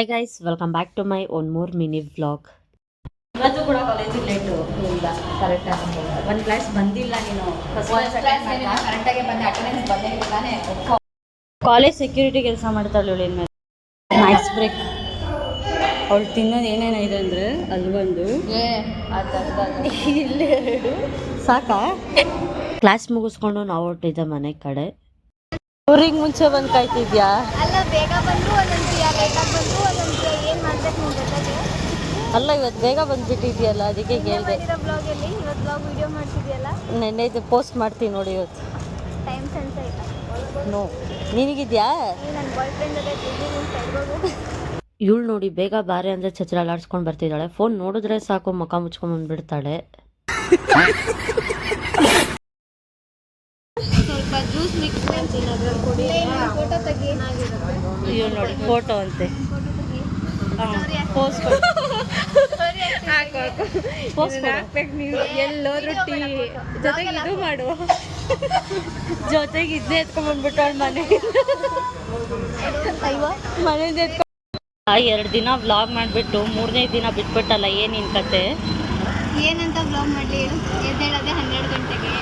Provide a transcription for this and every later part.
Hi guys, welcome back to my one more mini vlog. ಇವತ್ತು ಕೂಡ ಕಾಲೇಜಿಗೆ late ಇಲ್ಲ, ಕರೆಕ್ಟಾಗಿ ಒಂದು ಕ್ಲಾಸ್ ಬಂದಿಲ್ಲ ನೀನು. ಕರೆಕ್ಟಾಗಿ ಬಂದೆ, ಅಟೆಂಡೆನ್ಸ್ ಬಂದೇ ತಾನೇ. ಕಾಲೇಜ್ ಸೆಕ್ಯೂರಿಟಿ ಕೆಲಸ ಮಾಡ್ತಾಳೆ ಇವಳು. ಇನ್ಮೇಲೆ ಮ್ಯಾಕ್ಸ್ ಬ್ರೇಕ್ ಅವಳು ತಿನ್ನೋದು ಏನೇನಿದೆ ಅಂದರೆ ಅಲ್ಲಿ ಒಂದು ಇಲ್ಲೆರಡು ಸಾಕಾ. ಕ್ಲಾಸ್ ಮುಗಿಸ್ಕೊಂಡು ನಾವು ಹೊರಟಿದ್ದೆ ಮನೆ ಕಡೆ. ಊರಿಗೆ ಮುಂಚೆ ಬಂದು ಕಾಯ್ತಿದ್ಯಾ? ಅಲ್ಲ, ಬೇಗ ಬಂದು ಒಂದೊಂದ್ರಿಯ, ಲೇಟಾಗಿ ಬಂದು ಒಂದೊಂದ್ರಿಯ. ಏನು ಮಾಡ್ಬೇಕು ನಿಮ್ಮ ಜೊತೆಗೆ? ಅಲ್ಲ, ಇವತ್ತು ಬೇಗ ಬಂದುಬಿಟ್ಟಿದ್ಯಲ್ಲ, ಅದಕ್ಕೆ ಕೇಳಿದೆ. ಬ್ಲಾಗಲ್ಲಿ ಇವತ್ತು ಬ್ಲಾಗ್ ವಿಡಿಯೋ ಮಾಡ್ತಿದ್ಯಲ್ಲ, ನೆನ್ನೆ ಇದು ಪೋಸ್ಟ್ ಮಾಡ್ತೀನಿ ನೋಡಿ. ಇವತ್ತು ಟೈಮ್ ಸೆನ್ಸ್ ಆಯ್ತಾ? ನೋ, ನಿನಗಿದ್ಯಾ? ನನ್ನ ಬಾಯ್ ಫ್ರೆಂಡ್ ಅದೇ ಸೈಡ್ಗೋಗು. ಇವಳು ನೋಡಿ, ಬೇಗ ಬಾರೆ ಅಂದರೆ ಛತ್ರ ಅಲಾಡ್ಸ್ಕೊಂಡು ಬರ್ತಿದ್ದಾಳೆ. ಫೋನ್ ನೋಡಿದ್ರೆ ಸಾಕು, ಮುಖ ಮುಚ್ಕೊಂಡು ಬಂದ್ಬಿಡ್ತಾಳೆ. ಸ್ವಲ್ಪ ಜ್ಯೂಸ್ ಮಿಕ್ಸ್ ಮಾಡ್ತೀನಿ, ಅದ್ರಲ್ಲಿ ಕೊಡಿ. ಫೋಟೋ ತೆಗಿ. ಇವಳು ನೋಡಿ, ಫೋಟೋ ಅಂತೆ. ಪೋಸ್ಟ್ ಹಾಕ್ಬೇಕು ನೀವು. ಎಲ್ಲೋದ್ರು ಟೀ ಜೊತೆಗೆ ಇದು ಮಾಡು. ಜೊತೆಗೆ ಇದ್ದೇ ಎತ್ಕೊಂಡ್ಬಂದ್ಬಿಟ್ಟು ಅವಳು ಮನೆಯಿಂದ ಎತ್ಕೊಂಡು 2 ದಿನ ವ್ಲಾಗ್ ಮಾಡಿಬಿಟ್ಟು 3ನೇ ದಿನ ಬಿಟ್ಬಿಟ್ಟಲ್ಲ. ಏನು ನಿನ್ನ ಕತೆ? ಏನಂತ ಬ್ಲಾಗ್ ಮಾಡಲಿ ಹೇಳು? ಎದ್ದೇಳೋದೆ 12 ಗಂಟೆಗೆ.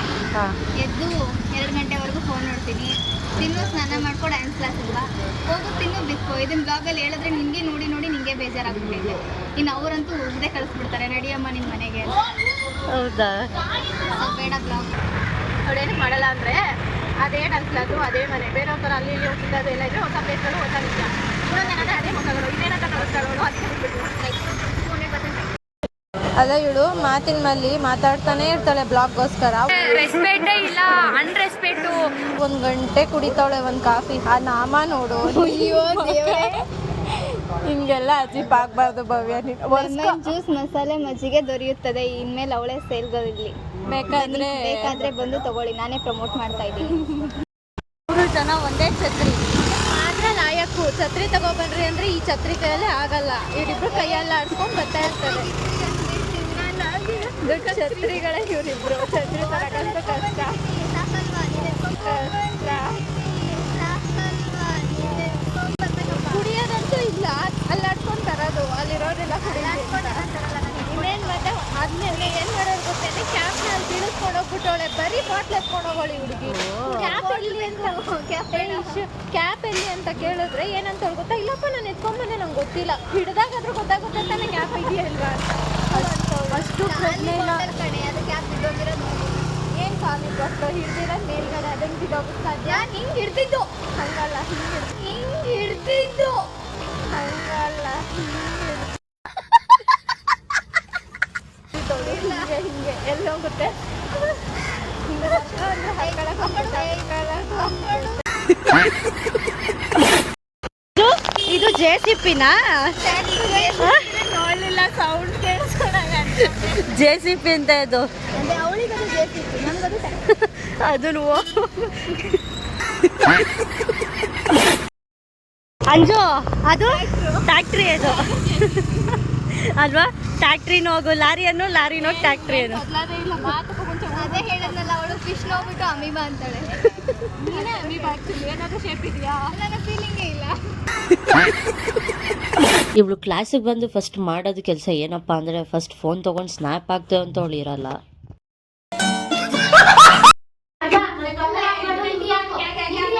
ಎದ್ದು 2 ಗಂಟೆವರೆಗೂ ಫೋನ್ ನೋಡ್ತೀನಿ. ತಿನ್ನು, ಸ್ನಾನ ಮಾಡ್ಕೊ, ಡ್ಯಾನ್ಸ್ ಕ್ಲಾಸ್ ಇಲ್ವಾ, ಹೋಗು ತಿನ್ನು, ಬಿಸ್ಕೋ. ಇದನ್ನ ಬ್ಲಾಗಲ್ಲಿ ಹೇಳಿದ್ರೆ ನಿನಗೆ ನೋಡಿ ನೋಡಿ ನಿನಗೆ ಬೇಜಾರಾಗ್ಬಿಟ್ಟೈತೆ. ಇನ್ನು ಅವರಂತೂ ಹೋಗದೆ ಕಳಿಸ್ಬಿಡ್ತಾರೆ, ನಡಿಯಮ್ಮ ನಿಮ್ಮ ಮನೆಗೆ. ಹೌದಾ? ಬೇಡ ಬ್ಲಾಗ್. ಅವಳೇನು ಮಾಡಲ್ಲ ಅಂದರೆ ಅದೇ ಡ್ಯಾನ್ಸ್ ಕ್ಲಾಸು, ಅದೇ ಮನೆ. ಬೇರೆ ಥರ ಅಲ್ಲಿ ಇಲ್ಲಿ ಹೋಗ್ತಿದ್ದು ಎಲ್ಲ ಇದ್ರೆ ಹೊಸ ಪ್ಲೇಸ್ಗಳು, ಹೊಸ ವಿಷಯ. ಇನ್ನೊಂದೇನಂದರೆ ಅದೇ ಮಕ್ಕಳು ಇದೇನಂತ ಕಳಿಸ್ತಾಳು. ಅದಕ್ಕೆ ಅದ ಇವಳು ಮಾತಿನ ಮೇಲೆ ಮಾತಾಡ್ತಾನೆ ಇರ್ತಾಳೆ ಬ್ಲಾಗ್ಗೋಸ್ಕರ. ರೆಸ್ಪೆಕ್ಟೇ ಇಲ್ಲ, ಅನ್ರೆಸ್ಪೆಕ್ಟು. 1 ಗಂಟೆ ಕುಡಿತಾವಳೆ ಒಂದು ಕಾಫಿ. ಆ ನಾಮ ನೋಡು. ಅಯ್ಯೋ ದೇವ್ರೇ, ಹಿಂಗೆಲ್ಲ ಅಜೀಬ್ ಆಗ್ಬಾರ್ದು ಭವ್ಯ. ಜ್ಯೂಸ್, ಮಸಾಲೆ, ಮಜ್ಜಿಗೆ ದೊರೆಯುತ್ತದೆ. ಇನ್ಮೇಲೆ ಅವಳೇ ಸೇಲ್ಗಳಿರ್ಲಿ. ಬೇಕಾದ್ರೆ ಬಂದು ತಗೊಳ್ಳಿ, ನಾನೇ ಪ್ರಮೋಟ್ ಮಾಡ್ತಾ ಇದ್ದೀನಿ. 3 ಜನ ಒಂದೇ ಛತ್ರಿ ಆದ್ರೆ ಲಾಯಕ್ಕು. ಛತ್ರಿ ತಗೊಬನ್ರಿ ಅಂದ್ರೆ ಈ ಛತ್ರಿ ಕೈಯಲ್ಲೇ ಆಗಲ್ಲ. ಇವರಿಬ್ರು ಕೈಯಲ್ಲ ಆಡ್ಸ್ಕೊಂಡು ಬರ್ತಾ ಇರ್ತಾರೆ. ಛತ್ರಿಗಳೇ ಇವರಿಬ್ರು. ಛತ್ರಿ ತರಕಂತೂ ಕಷ್ಟ. ಕುಡಿಯೋದಂತೂ ಇಲ್ಲ, ಅಲ್ಲಿ ಆಡ್ಕೊಂಡು ತರೋದು. ಅಲ್ಲಿರೋರೆಲ್ಲ ಇನ್ನೇನು ಮತ್ತೆ ಆದ್ಮೇಲೆ ಏನು ಮಾಡೋದು ಗೊತ್ತೇನೆ? ಕ್ಯಾಪ್ನ ಅಲ್ಲಿ ಬೀಳಿಸ್ಕೊಂಡು ಹೋಗ್ಬಿಟ್ಟವಳೆ. ಬರೀ ಬಾಟ್ಲ್ ಎತ್ಕೊಂಡು ಹೋಗೋಳಿ ಹುಡುಗಿ. ಕ್ಯಾಪ್ ಎಲ್ಲಿ ಅಂತ ಕೇಳಿದ್ರೆ ಏನಂತ ಗೊತ್ತಾ? ಇಲ್ಲಪ್ಪ ನಾನು ಎತ್ಕೊಂಬಂದೆ, ನಂಗೆ ಗೊತ್ತಿಲ್ಲ. ಹಿಡ್ದಾಗಾದ್ರೂ ಗೊತ್ತಾಗುತ್ತೆ ತಾನೆ ಕ್ಯಾಪ್ ಇದೆಯಲ್ವಾ. ಅಷ್ಟು ಪ್ರಶ್ನೆ ಇಲ್ಲ. ಏನು ಕಾಲಿಗೆ ಗೊತ್ತು ಹಿಡ್ದಿರೋದು ಮೇಲ್ಗಡೆ, ಅದಂಗೆ ಬಿದ್ದೋಗುತ್ತೆ ಸಾಧ್ಯ. ಹಿಂಗೆ ಹಿಡ್ದಿದ್ದು ಹಂಗಲ್ಲ, ಹಿಂಗೆ ಹಿಡ್ದಿದ್ದು ಹಂಗಲ್ಲ, ಹಿಂಗೆ ಎಲ್ಲಿ ಹೋಗುತ್ತೆ? ಇದು JCPನ ನೋಡಲಿಲ್ಲ, ಸೌಂಡ್ ಕೇಳಿಸ್ಕೊಂಡಾಗ. JCP ಅಂತ ಇದು. ಅವಳಿಗದು JCP, ನಮಗದು ಅದನ್ನು ಅಂಜು, ಅದು ಟ್ಯಾಕ್ಟ್ರಿ ಅದು ಅಲ್ವಾ? ಟ್ಯಾಕ್ಟ್ರಿನೂ ಹೋಗು, ಲಾರಿಯನ್ನು ಲಾರಿನೋ ಟ್ಯಾಕ್ಟ್ರಿಯನ್ನು. ಅದೇ ಹೇಳದ್ನಲ್ಲ, ಅವಳು ಫಿಶ್ ನೋಡ್ಬಿಟ್ಟು ಅಮೀಬಾ ಅಂತಾಳೆ. ನೀನೇ ಅಮೀಬಾ. ಆ್ಯಕ್ಚುಲಿ ಏನಾದರೂ ಶೇಪ್ ಇದೆಯಾ? ನನ್ನ ಫೀಲಿಂಗೇ ಇಲ್ಲ. ಇವಳು ಕ್ಲಾಸಿಗೆ ಬಂದು ಫಸ್ಟ್ ಮಾಡೋದು ಕೆಲಸ ಏನಪ್ಪ ಅಂದರೆ, ಫಸ್ಟ್ ಫೋನ್ ತೊಗೊಂಡು ಸ್ನ್ಯಾಪ್ ಆಗ್ತೇವೆ ಅಂತ ಅವಳು ಇರಲ್ಲ.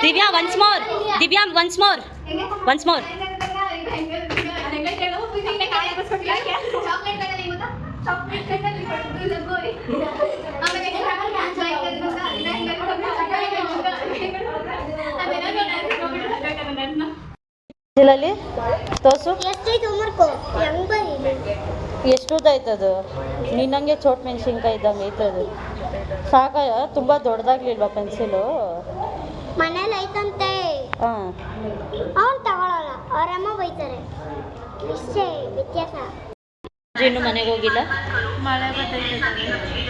Divya once more, Divya once more, once more. ಇಲ್ಲಿ ತೋರ್ಸು, ಎಷ್ಟು ಉದ್ದ ಆಯ್ತದು? ನಿನ್ನಂಗೆ ಚೋಟ್ ಮೆಣಸಿನ್ಕಾಯಿ ಇದ್ದಂಗೆ ಐತದು. ಸಾಕ? ತುಂಬ ದೊಡ್ಡದಾಗ್ಲಿಲ್ವಾ ಪೆನ್ಸಿಲು? ಮನೇಲಿ ಐತಂತೆ. ಹಾಂ, ಅವ್ನು ತಗೊಳಲ್ಲ, ಅವರಮ್ಮ ಬೈತಾರೆ. ಇಷ್ಟೇ ವ್ಯತ್ಯಾಸ. ಇನ್ನು ಮನೆಗೆ ಹೋಗಿಲ್ಲ? ಮಳೆ ಬರ್ತೈತೆ.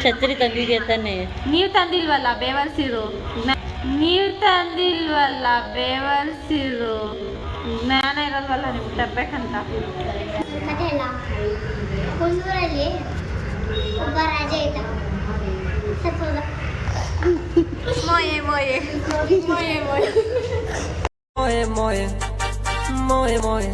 ಛತ್ರಿ ತಂದಿದ್ಯಾ ತಾನೆ? ನೀವು ತಂದಿಲ್ವಲ್ಲ, ಬೇವರ್ಸಿರು. ನೀವು ತಂದಿಲ್ವಲ್ಲ, ಬೇವರ್ಸಿರು. ಜ್ಞಾನ ಇರಲ್ವಲ್ಲ ನಿಮ್ಗೆ ತರ್ಬೇಕಂತ. ಕಥೆ ಇಲ್ಲ. ಕುಂದೂರಲ್ಲಿ ಒಬ್ಬ ರಾಜ ಇದ್ದ. ಮೋಯೆ ಮೋಯೆ ಮೋಯೆ ಮೋಯೆ Moje, moje, moje, moje.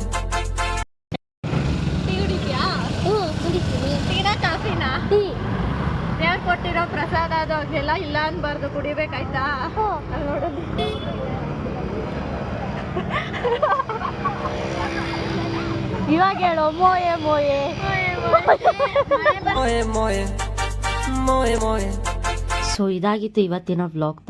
ಕೊಟ್ಟಿರೋ ಪ್ರಸಾದ ಅದು ಹಂಗೆಲ್ಲ ಇಲ್ಲ ಅನ್ಬಾರ್ದು, ಕುಡಿಬೇಕಾಯ್ತಾ? ಅಲ್ಲಿ ನೋಡು. ಇವಾಗ ಹೇಳು ಮೋಯೆ ಮೋಯೆ ಸೊ ಇದಾಗಿತ್ತು ಇವತ್ತಿನ ವ್ಲಾಗ್.